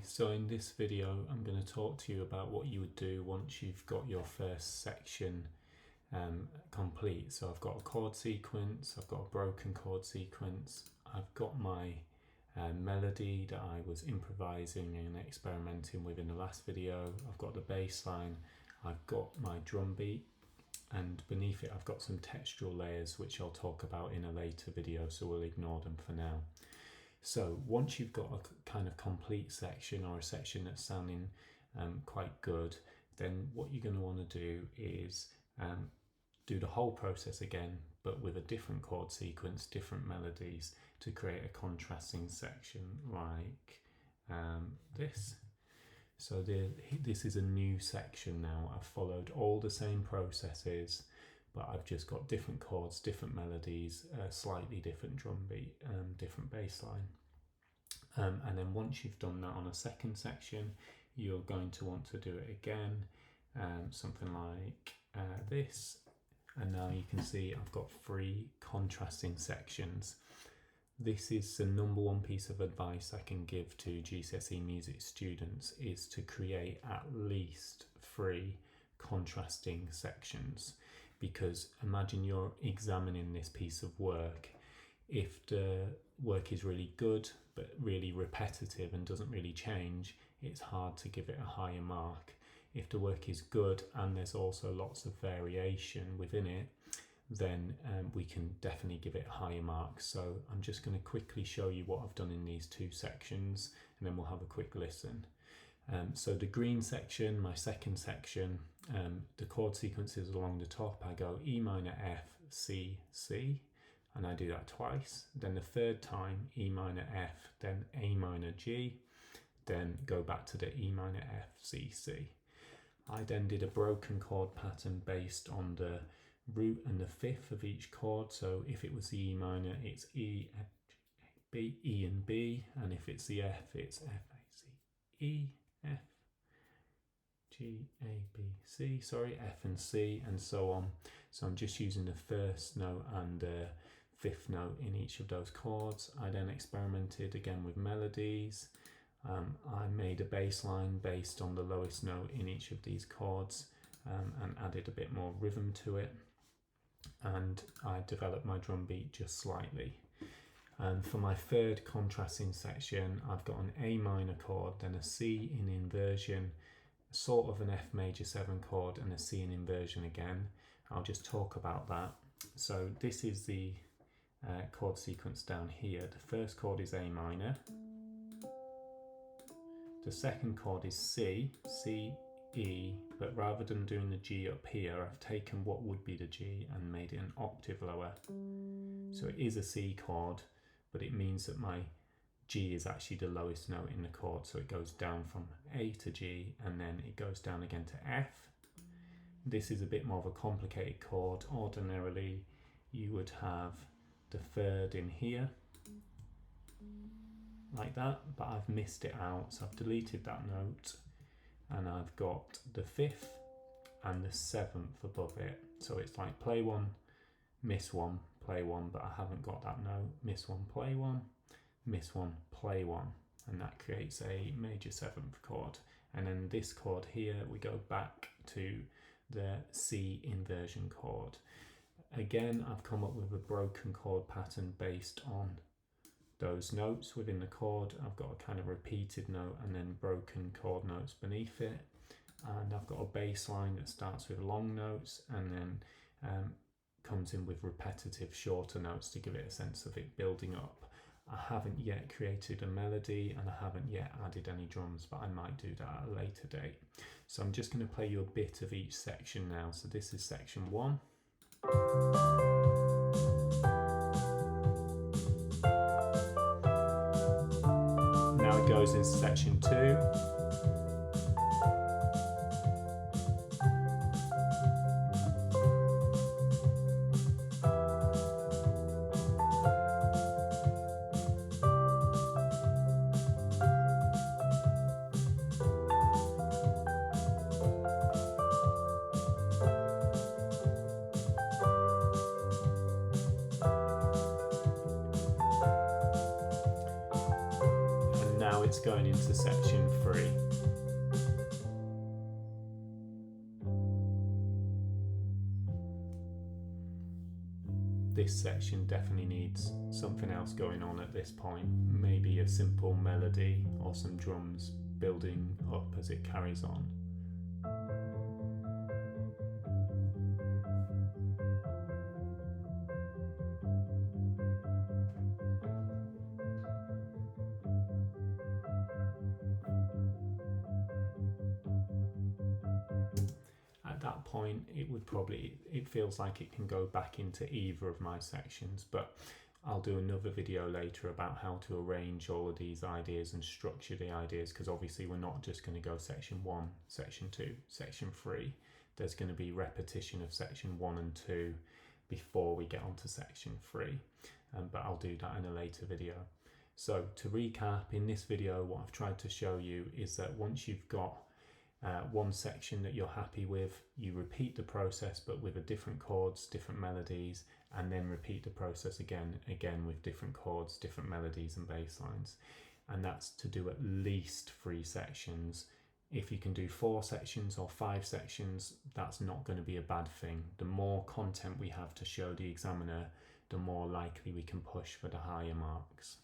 so in this video I'm going to talk to you about what you would do once you've got your first section complete. So I've got a chord sequence, I've got a broken chord sequence, I've got my melody that I was improvising and experimenting with in the last video, I've got the bass line, I've got my drum beat, and beneath it I've got some textural layers which I'll talk about in a later video, so we'll ignore them for now. So once you've got a kind of complete section or a section that's sounding quite good, then what you're going to want to do is do the whole process again, but with a different chord sequence, different melodies, to create a contrasting section like this. So this is a new section now. I've followed all the same processes, but I've just got different chords, different melodies, slightly different drum beat, different bass line. And then once you've done that on a second section, you're going to want to do it again, something like this. And now you can see I've got 3 contrasting sections. This is the number one piece of advice I can give to GCSE music students, is to create at least 3 contrasting sections. Because imagine you're examining this piece of work. If the work is really good but really repetitive and doesn't really change, it's hard to give it a higher mark. If the work is good and there's also lots of variation within it, then we can definitely give it a higher mark. So I'm just going to quickly show you what I've done in these 2 sections, and then we'll have a quick listen. So the green section, my second section, the chord sequence is along the top. I go E minor, F, C, C, and I do that twice. Then the third time, E minor, F, then A minor, G, then go back to the E minor, F, C, C. I then did a broken chord pattern based on the root and the fifth of each chord. So if it was the E minor, it's E, F, B, E and B, and if it's the F, it's F, A, C, E, F, G, A, B, C, F and C, and so on. So I'm just using the first note and the fifth note in each of those chords. I then experimented again with melodies. I made a bass line based on the lowest note in each of these chords, and added a bit more rhythm to it. And I developed my drum beat just slightly. And for my third contrasting section, I've got an A minor chord, then a C in inversion, sort of an F major 7 chord, and a C in inversion again. I'll just talk about that. So this is the chord sequence down here. The first chord is A minor. The second chord is C, C, E, but rather than doing the G up here, I've taken what would be the G and made it an octave lower. So it is a C chord, but it means that my G is actually the lowest note in the chord, so it goes down from A to G and then it goes down again to F. This is a bit more of a complicated chord. Ordinarily you would have the third in here like that, but I've missed it out, so I've deleted that note, and I've got the fifth and the 7th above it. So it's like play 1, miss 1, play 1, but I haven't got that note. Miss 1, play 1, miss 1, play 1, and that creates a major 7th chord. And then this chord here, we go back to the C inversion chord. Again, I've come up with a broken chord pattern based on those notes within the chord. I've got a kind of repeated note and then broken chord notes beneath it. And I've got a bass line that starts with long notes and then comes in with repetitive shorter notes to give it a sense of it building up. I haven't yet created a melody and I haven't yet added any drums, but I might do that at a later date. So I'm just going to play you a bit of each section now. So this is section 1. Now it goes into section 2. that's going into section 3. This section definitely needs something else going on at this point, maybe a simple melody or some drums building up as it carries on. At that point, it feels like it can go back into either of my sections, but I'll do another video later about how to arrange all of these ideas and structure the ideas, because obviously we're not just going to go section 1, section 2, section 3. There's going to be repetition of section 1 and 2 before we get onto section 3, but I'll do that in a later video. So to recap, in this video what I've tried to show you is that once you've got one section that you're happy with, you repeat the process but with a different chords, different melodies, and then repeat the process again with different chords, different melodies and bass lines. And that's to do at least 3 sections. If you can do 4 sections or 5 sections, that's not going to be a bad thing. The more content we have to show the examiner, the more likely we can push for the higher marks.